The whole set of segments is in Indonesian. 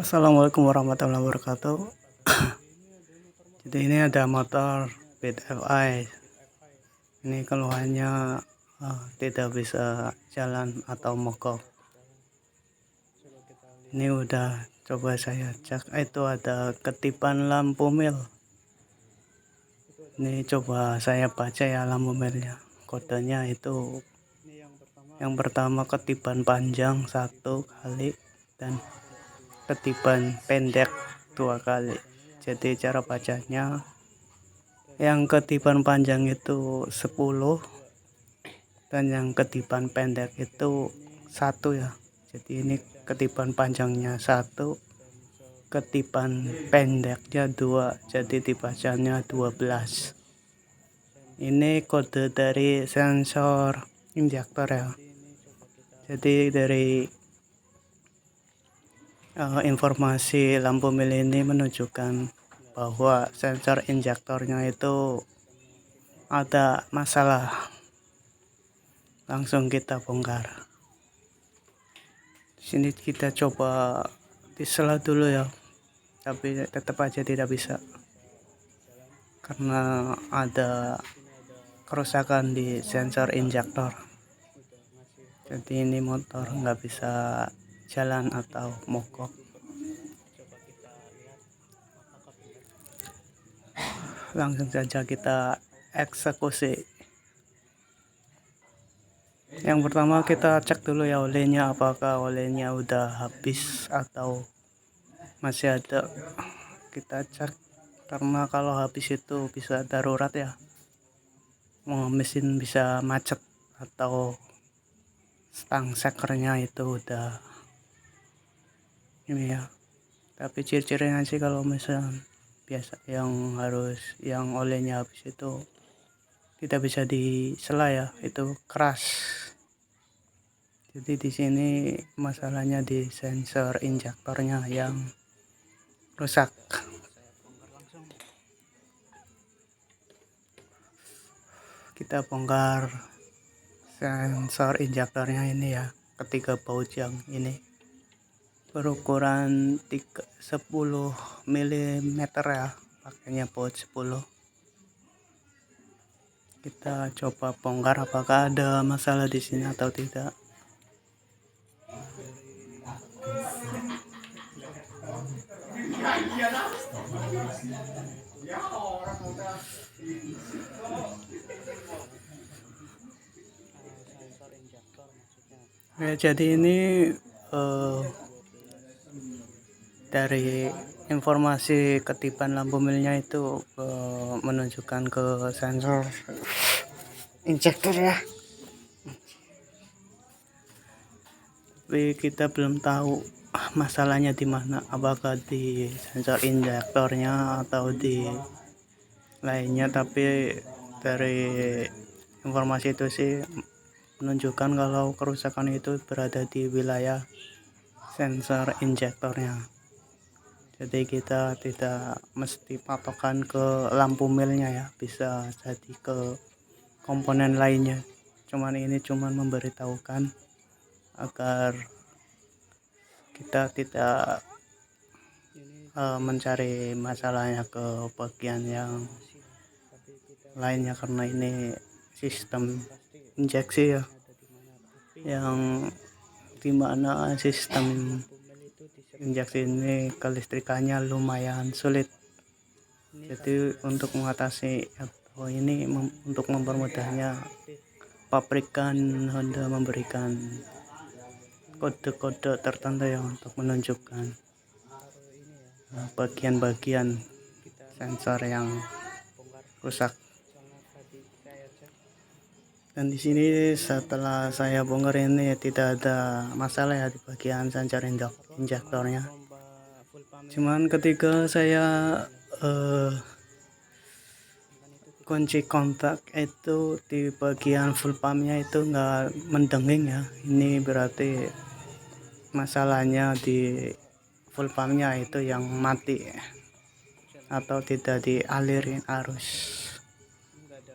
Assalamualaikum warahmatullahi wabarakatuh. Jadi ini ada motor BTFI. Ini keluhannya tidak bisa jalan atau mogok. Ini udah coba saya cek, itu ada ketipan lampu mil. Ini coba saya baca ya lampu milnya. Kodenya itu yang pertama ketipan panjang 1 kali dan ketipan pendek 2 kali. Jadi cara bacanya, yang ketipan panjang itu 10 dan yang ketipan pendek itu 1 ya. Jadi ini ketipan panjangnya 1, ketipan pendeknya 2, jadi dibacanya 12. Ini kode dari sensor injektor ya. Jadi dari informasi lampu mil ini menunjukkan bahwa sensor injektornya itu ada masalah. Langsung kita bongkar. Di sini kita coba disela dulu ya, tapi tetap aja tidak bisa karena ada kerusakan di sensor injektor. Jadi ini motor nggak bisa jalan atau mogok. Langsung saja kita eksekusi. Yang pertama kita cek dulu ya olehnya, apakah olehnya udah habis atau masih ada. Kita cek, karena kalau habis itu bisa darurat ya, mesin bisa macet atau stang sekernya itu udah ini ya. Tapi ciri-cirinya sih kalau misalnya biasa yang olehnya habis itu tidak bisa disela ya, itu keras. Jadi di sini masalahnya di sensor injektornya yang rusak. Kita bongkar sensor injektornya ini ya, ketiga baut yang ini berukuran 10 mm ya, pakainya baut 10. Kita coba bongkar apakah ada masalah di sini atau tidak. Ya, jadi ini dari informasi ketipan lampu milnya itu menunjukkan ke sensor injektor ya. Tapi kita belum tahu masalahnya di mana, apakah di sensor injektornya atau di lainnya. Tapi dari informasi itu sih menunjukkan kalau kerusakan itu berada di wilayah sensor injektornya. Jadi kita tidak mesti patokan ke lampu milnya ya, bisa jadi ke komponen lainnya. Ini cuman memberitahukan agar kita tidak mencari masalahnya ke bagian yang lainnya, karena ini sistem injeksi ya, yang dimana sistem injeksi ini kelistrikannya lumayan sulit. Jadi untuk mengatasi atau ini untuk mempermudahnya, pabrikan Honda memberikan kode-kode tertentu ya untuk menunjukkan bagian-bagian sensor yang rusak. Dan di sini setelah saya bongkar ini tidak ada masalah ya di bagian sensor injektornya. Cuman ketika saya kunci kontak itu di bagian full pumpnya itu nggak mendenging ya, ini berarti masalahnya di full pumpnya itu yang mati atau tidak dialirin arus.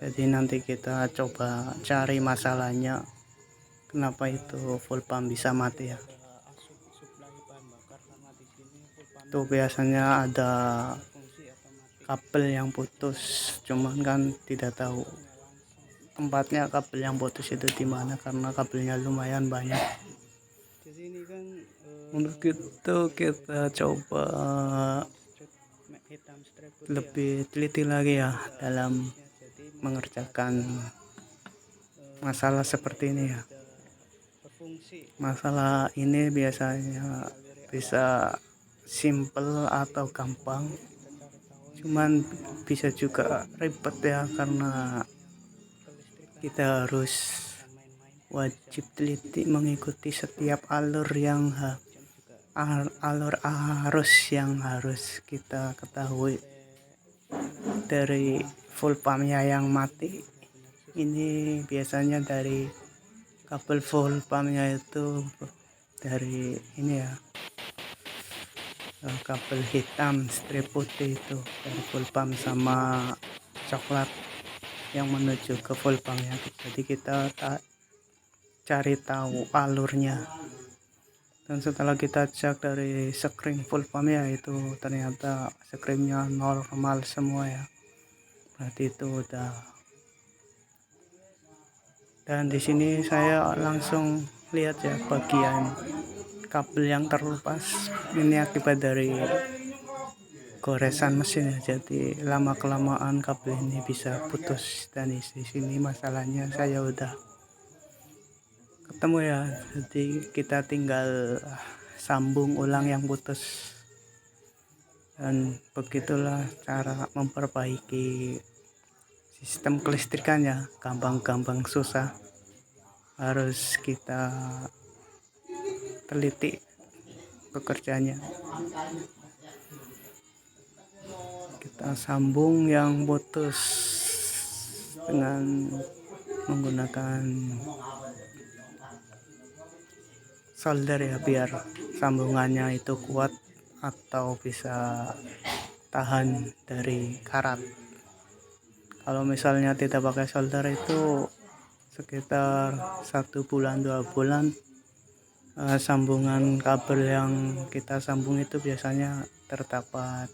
Jadi nanti kita coba cari masalahnya, kenapa itu full pump bisa mati ya. Tuh biasanya ada kabel yang putus, cuman kan tidak tahu tempatnya kabel yang putus itu di mana karena kabelnya lumayan banyak. Untuk itu kita coba lebih teliti lagi ya dalam mengerjakan masalah seperti ini ya. Masalah ini biasanya bisa simple atau gampang, cuman bisa juga ribet ya, karena kita harus wajib teliti mengikuti setiap alur arus yang harus kita ketahui. Dari full pumpnya yang mati, ini biasanya dari kabel full pumpnya itu dari ini ya, kabel hitam strip putih itu dari full pump sama coklat yang menuju ke full pumpnya. Jadi kita cari tahu alurnya, dan setelah kita cek dari screen full pumpnya itu ternyata screennya normal semua ya, berarti itu udah. Dan di sini saya langsung lihat ya bagian kabel yang terlepas, ini akibat dari goresan mesin ya. Jadi lama kelamaan kabel ini bisa putus, dan di sini masalahnya saya udah ketemu ya. Jadi kita tinggal sambung ulang yang putus, dan begitulah cara memperbaiki sistem kelistrikannya. Gampang-gampang susah, harus kita teliti pekerjaannya. Kita sambung yang putus dengan menggunakan solder ya, biar sambungannya itu kuat atau bisa tahan dari karat. Kalau misalnya tidak pakai solder itu sekitar 1 bulan 2 bulan sambungan kabel yang kita sambung itu biasanya terdapat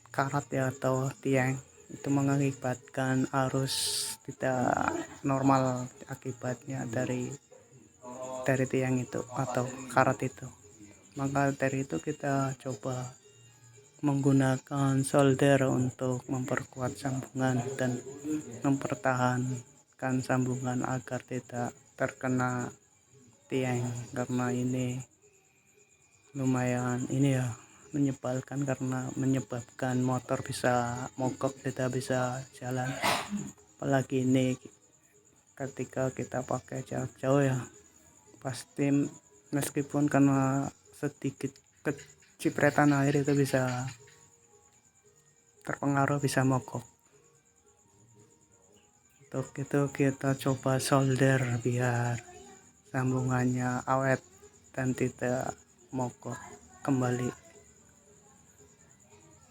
karat ya atau tiang. Itu mengakibatkan arus tidak normal akibatnya dari tiang itu atau karat itu. Maka dari itu kita coba menggunakan solder untuk memperkuat sambungan dan mempertahankan sambungan agar tidak terkena tiang, karena ini lumayan ini ya, menyebalkan karena menyebabkan motor bisa mogok, tidak bisa jalan. Apalagi ini ketika kita pakai jarak jauh ya, pasti meskipun karena sedikit kecipratan air itu bisa terpengaruh, bisa mogok. Untuk itu kita coba solder biar sambungannya awet dan tidak mogok kembali.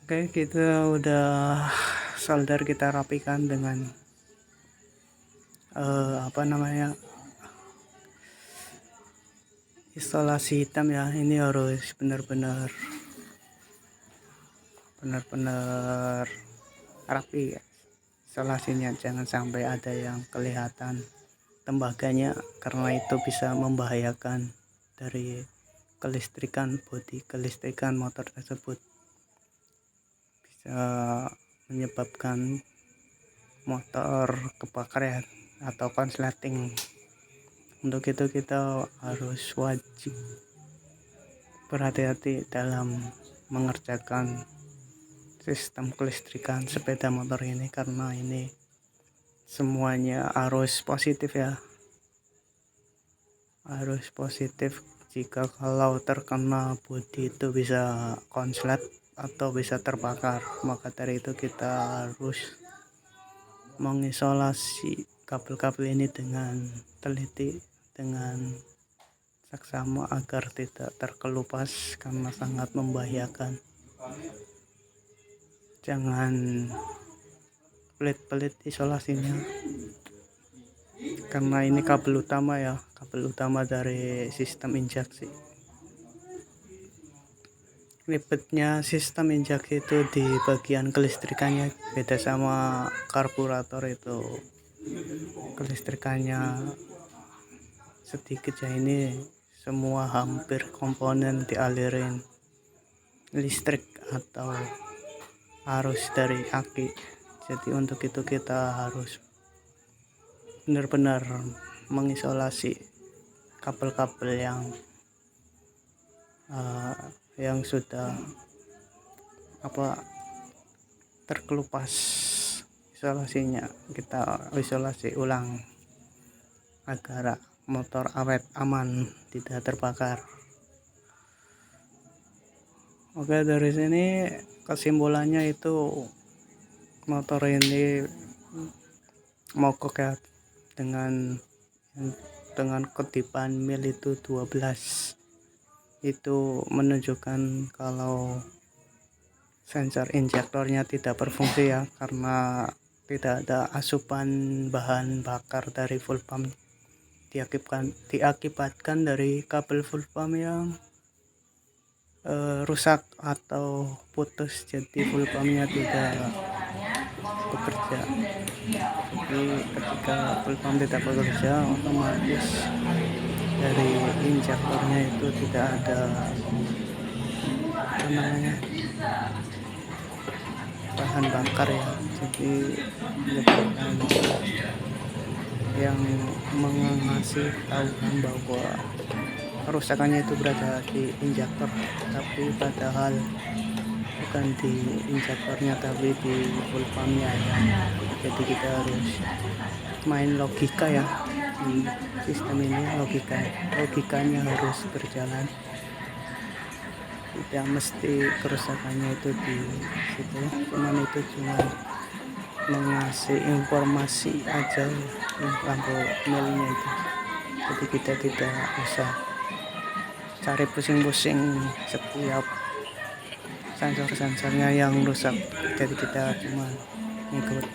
Oke, kita udah solder, kita rapikan dengan isolasi hitam ya. Ini harus benar-benar rapi ya isolasinya, jangan sampai ada yang kelihatan tembaganya, karena itu bisa membahayakan dari kelistrikan, bodi kelistrikan motor tersebut, bisa menyebabkan motor kebakar ya atau konsleting. Untuk itu kita harus wajib berhati-hati dalam mengerjakan sistem kelistrikan sepeda motor ini, karena ini semuanya arus positif ya, arus positif. Jika kalau terkena bodi itu bisa konslet atau bisa terbakar. Maka dari itu kita harus mengisolasi kabel-kabel ini dengan teliti, dengan saksama agar tidak terkelupas, karena sangat membahayakan. Jangan pelit-pelit isolasinya, karena ini kabel utama ya, kabel utama dari sistem injeksi. ribetnya sistem injak itu di bagian kelistrikannya, beda sama karburator. Itu kelistrikannya sedikit ya, ini semua hampir komponen dialirin listrik atau arus dari aki. Jadi untuk itu kita harus benar-benar mengisolasi kabel-kabel yang sudah terkelupas. Isolasinya kita isolasi ulang agar motor awet aman, tidak terbakar. Oke, dari sini kesimpulannya itu motor ini mogok ya, dengan kutipan mil itu 12. Itu menunjukkan kalau sensor injektornya tidak berfungsi ya, karena tidak ada asupan bahan bakar dari full pump. Diakibatkan dari kabel full pump yang rusak atau putus, jadi full pumpnya tidak bekerja. Jadi ketika full pump tidak bekerja, otomatis dari injektornya itu tidak ada bahan bakar ya, jadi menyebabkan yang mengasih tahu bahwa kerusakannya itu berada di injektor, tapi padahal bukan di injektornya tapi di full pumpnya ya. Jadi kita harus main logika ya di sistem ini, logikanya harus berjalan, tidak mesti kerusakannya itu di situ, cuman itu cuma mengasih informasi aja lampu milnya itu. Jadi kita tidak usah cari pusing-pusing setiap sensor-sensornya yang rusak, jadi kita cuma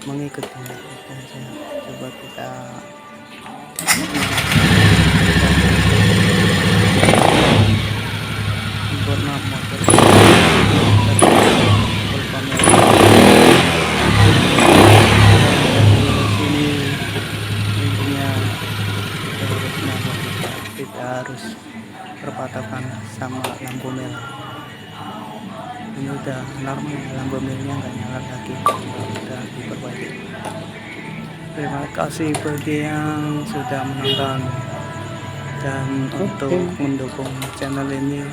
mengikuti itu aja. Coba kita sempurna motor sini. Intinya kita harus berpatokan sama lampu merah. Ini udah normal, lampu merahnya nggak nyala lagi, udah diperbaiki. Terima kasih bagi yang sudah menonton, dan untuk mendukung channel ini